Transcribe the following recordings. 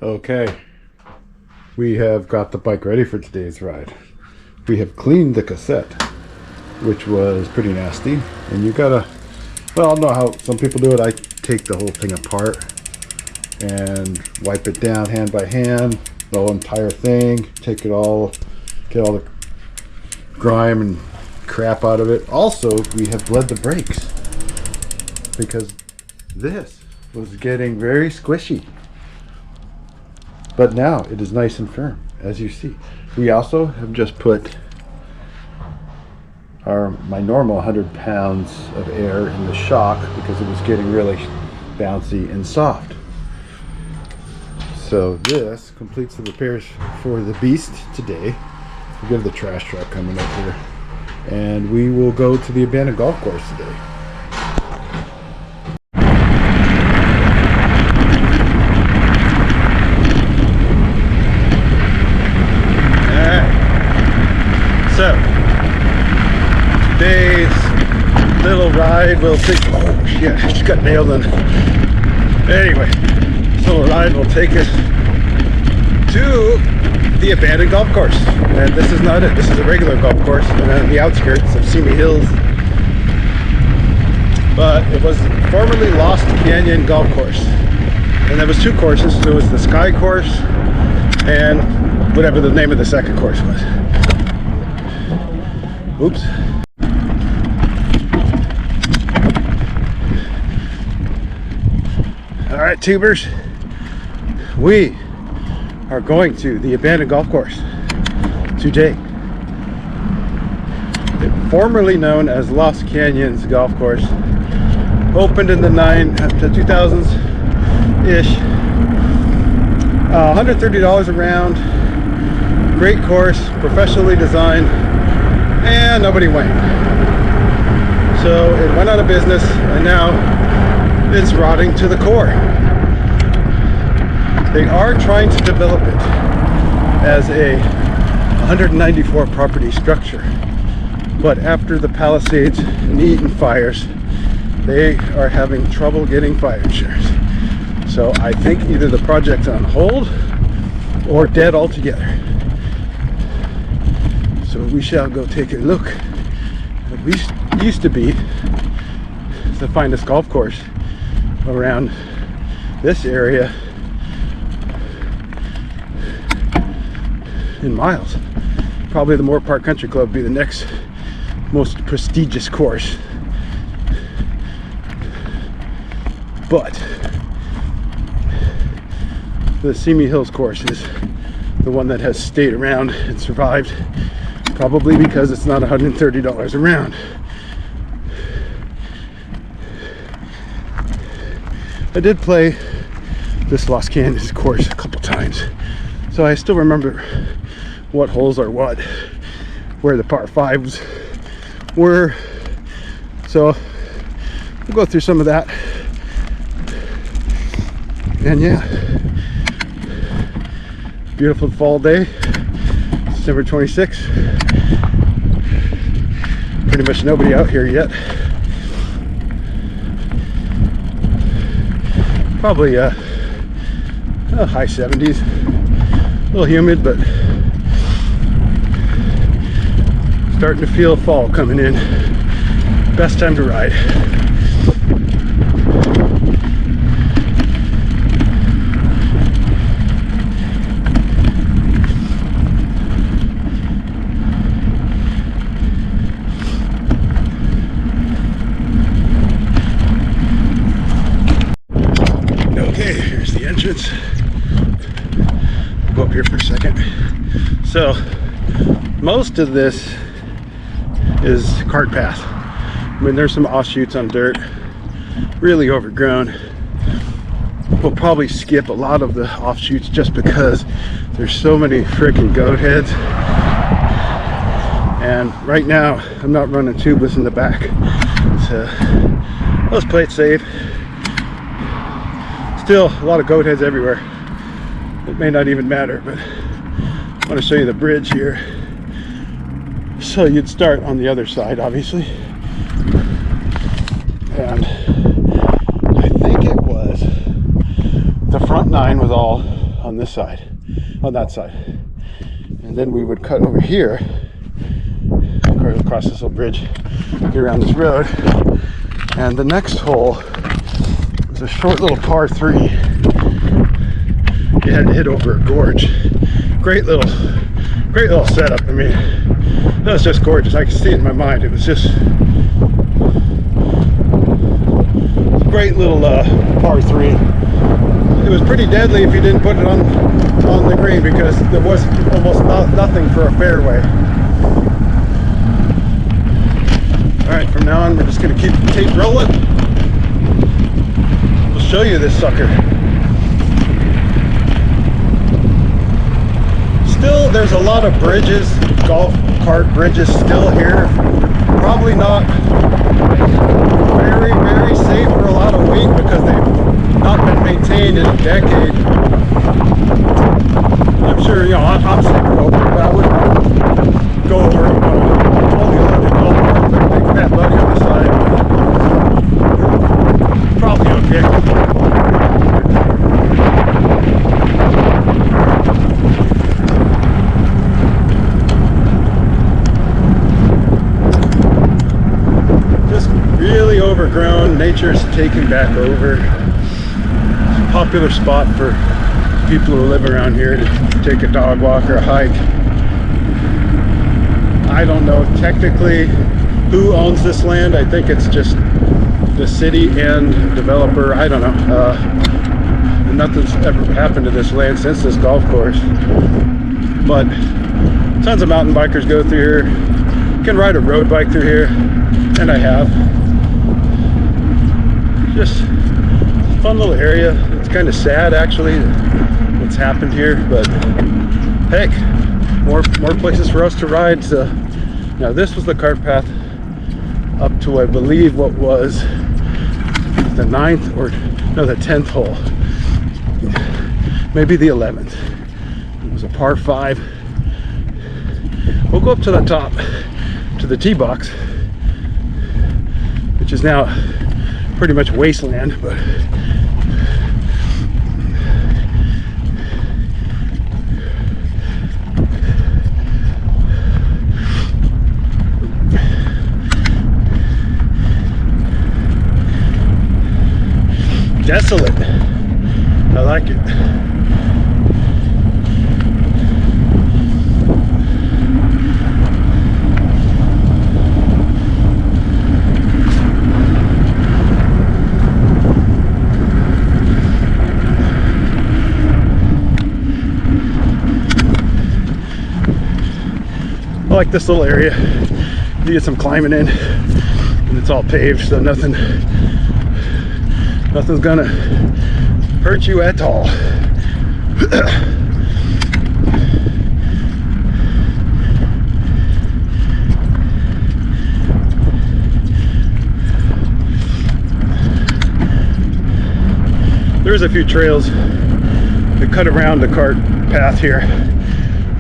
Okay, we have got the bike ready for today's ride. We have cleaned the cassette, which was pretty nasty, and you gotta, well, I don't know how some people do it. I take the whole thing apart and wipe it down hand by hand, the whole entire thing, take it all, get all the grime and crap out of it. Also, we have bled the brakes because this was getting very squishy. But now it is nice and firm, as you see. We also have just put my normal 100 pounds of air in the shock because it was getting really bouncy and soft. So this completes the repairs for the beast today. We have the trash truck coming up here, and we will go to the abandoned golf course today. So, today's little ride will take, oh shit, I just got nailed in. Anyway, this little ride will take us to the abandoned golf course. And this is not it, this is a regular golf course on the outskirts of Simi Hills. But it was formerly Lost Canyon Golf Course. And there was two courses, so it was the Sky course and whatever the name of the second course was. Oops. All right, tubers, we are going to the abandoned golf course today. Formerly known as Lost Canyons Golf Course, opened in the 2000s ish. $130 a round. Great course, professionally designed. And nobody went. So it went out of business, and now it's rotting to the core. They are trying to develop it as a 194 property structure, but after the Palisades and Eaton fires, they are having trouble getting fire insurance. So I think either the project's on hold or dead altogether. So we shall go take a look. We used to be the finest golf course around this area in miles. Probably the Moore Park Country Club would be the next most prestigious course. But the Simi Hills course is the one that has stayed around and survived. Probably because it's not $130 a round. I did play this Lost Canyons course a couple times, so I still remember what holes are what, where the par fives were. So we'll go through some of that. And yeah, beautiful fall day, December 26th. Pretty much nobody out here yet. Probably high 70s. A little humid, but starting to feel fall coming in. Best time to ride. Entrance. We'll go up here for a second. So most of this is cart path. I mean, there's some offshoots on dirt, really overgrown. We'll probably skip a lot of the offshoots just because there's so many freaking goat heads. And right now I'm not running tubeless in the back, so let's play it safe. Still a lot of goat heads everywhere. It may not even matter, but I want to show you the bridge here. So you'd start on the other side, obviously, and I think it was the front nine was all on this side, on that side. And then we would cut over here, across this little bridge, get around this road. And the next hole was a short little par 3. You had to hit over a gorge. Great little setup. I mean, that was just gorgeous. I can see it in my mind. It was just great little par 3. It was pretty deadly if you didn't put it on the green, because there was almost nothing for a fairway. All right, from now on, we're just going to keep the tape rolling. We'll show you this sucker. Still, there's a lot of bridges, golf cart bridges still here. Probably not very, very safe for a lot of weight, because they've not been maintained in a decade. I'm sure, you know, I'm safer over it, but I wouldn't go over it on a totally loaded golf cart with a big fat buddy on the side. Probably okay. Really overgrown. Nature's taken back over. It's a popular spot for people who live around here to take a dog walk or a hike. I don't know technically who owns this land. I think it's just the city and developer. I don't know. And nothing's ever happened to this land since this golf course. But tons of mountain bikers go through here. You can ride a road bike through here, and I have. Just a fun little area. It's kind of sad actually what's happened here, but heck, more places for us to ride. So now this was the cart path up to, I believe, what was the 9th or no, the 10th hole, maybe the 11th. It was a par 5. We'll go up to the top to the tee box, which is now pretty much wasteland, but desolate. I like it. I like this little area. You get some climbing in, and it's all paved, so nothing's gonna hurt you at all. There's a few trails that cut around the cart path here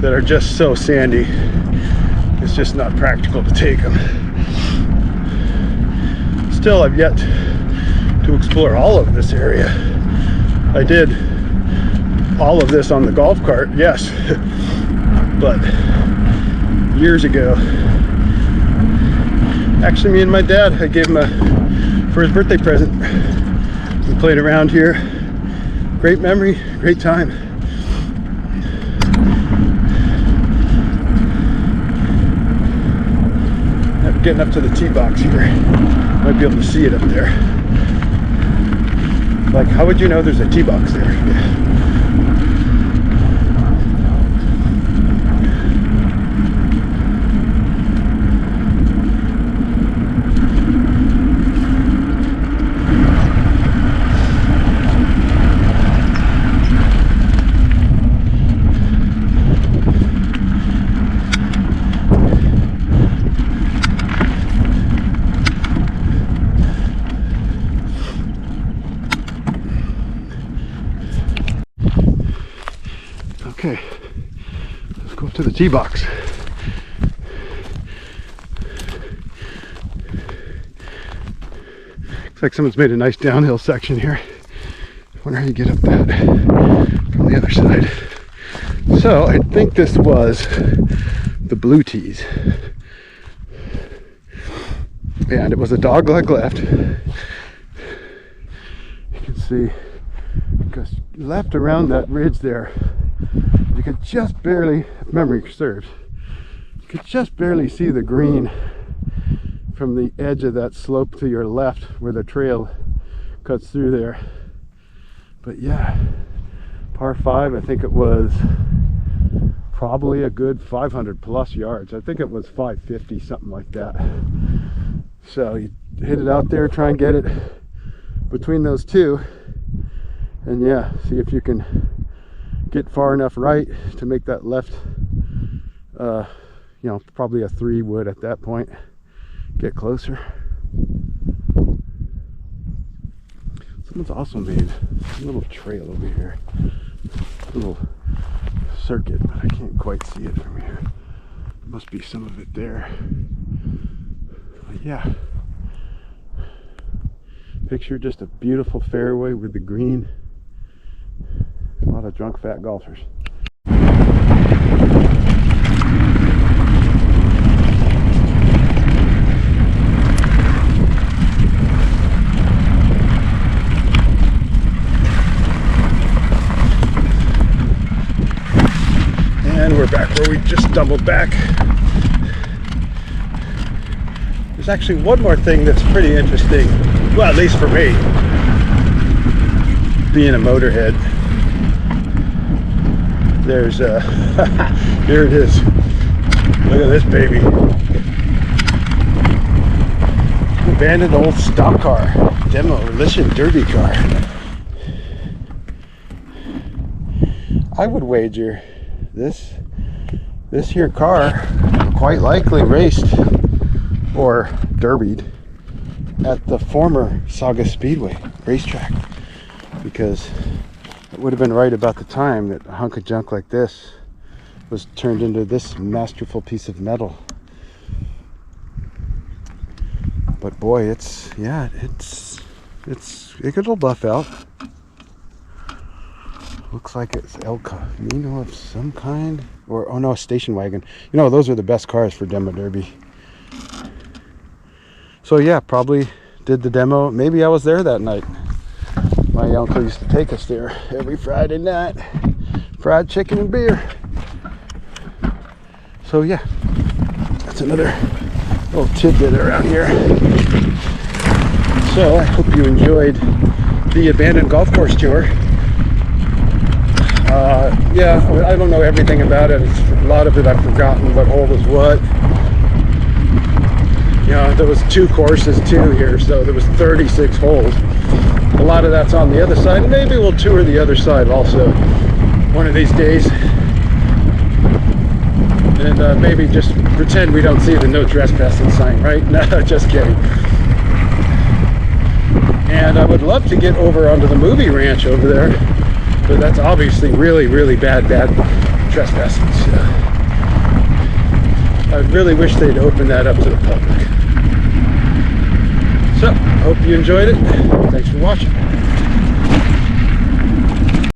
that are just so sandy. It's just not practical to take them. Still, I've yet to explore all of this area. I did all of this on the golf cart, yes, but years ago. Actually, me and my dad, I gave him for his birthday present. We played around here. Great memory, great time. Getting up to the tee box here. Might be able to see it up there. Like, how would you know there's a tee box there? Yeah. Okay, let's go up to the tee box. Looks like someone's made a nice downhill section here. Wonder how you get up that from the other side. So I think this was the blue tees. And it was a dog-leg left. You can see, because left around that ridge there, you could just barely, if memory serves, you could just barely see the green from the edge of that slope to your left where the trail cuts through there. But yeah, par 5, I think it was probably a good 500 plus yards. I think it was 550, something like that. So you hit it out there, try and get it between those two, and yeah, see if you can get far enough right to make that left, you know, probably a 3 wood at that point, get closer. Someone's also made a little trail over here, a little circuit, but I can't quite see it from here. There must be some of it there. But yeah, picture just a beautiful fairway with the green. A lot of drunk fat golfers. And we're back where we just stumbled back. There's actually one more thing that's pretty interesting, well, at least for me, being a motorhead. There's here it is. Look at this baby. Abandoned old stock car, demolition derby car. I would wager this here car quite likely raced or derbied at the former Saga Speedway racetrack, because it would have been right about the time that a hunk of junk like this was turned into this masterful piece of metal. But boy, it could buff out. Looks like it's El Camino of some kind, or oh no, a station wagon. You know, those are the best cars for demo derby. So yeah, probably did the demo. Maybe I was there that night. My uncle used to take us there every Friday night. Fried chicken and beer. So yeah, that's another little tidbit around here. So I hope you enjoyed the abandoned golf course tour. Yeah, I don't know everything about it. A lot of it I've forgotten what hole was what. You know, there was 2 courses too here, so there was 36 holes. A lot of that's on the other side. Maybe we'll tour the other side also one of these days. And maybe just pretend we don't see the no trespassing sign, right? No, just kidding. And I would love to get over onto the movie ranch over there, but that's obviously really bad trespassing. So I really wish they'd open that up to the public. So, hope you enjoyed it. Thanks for watching.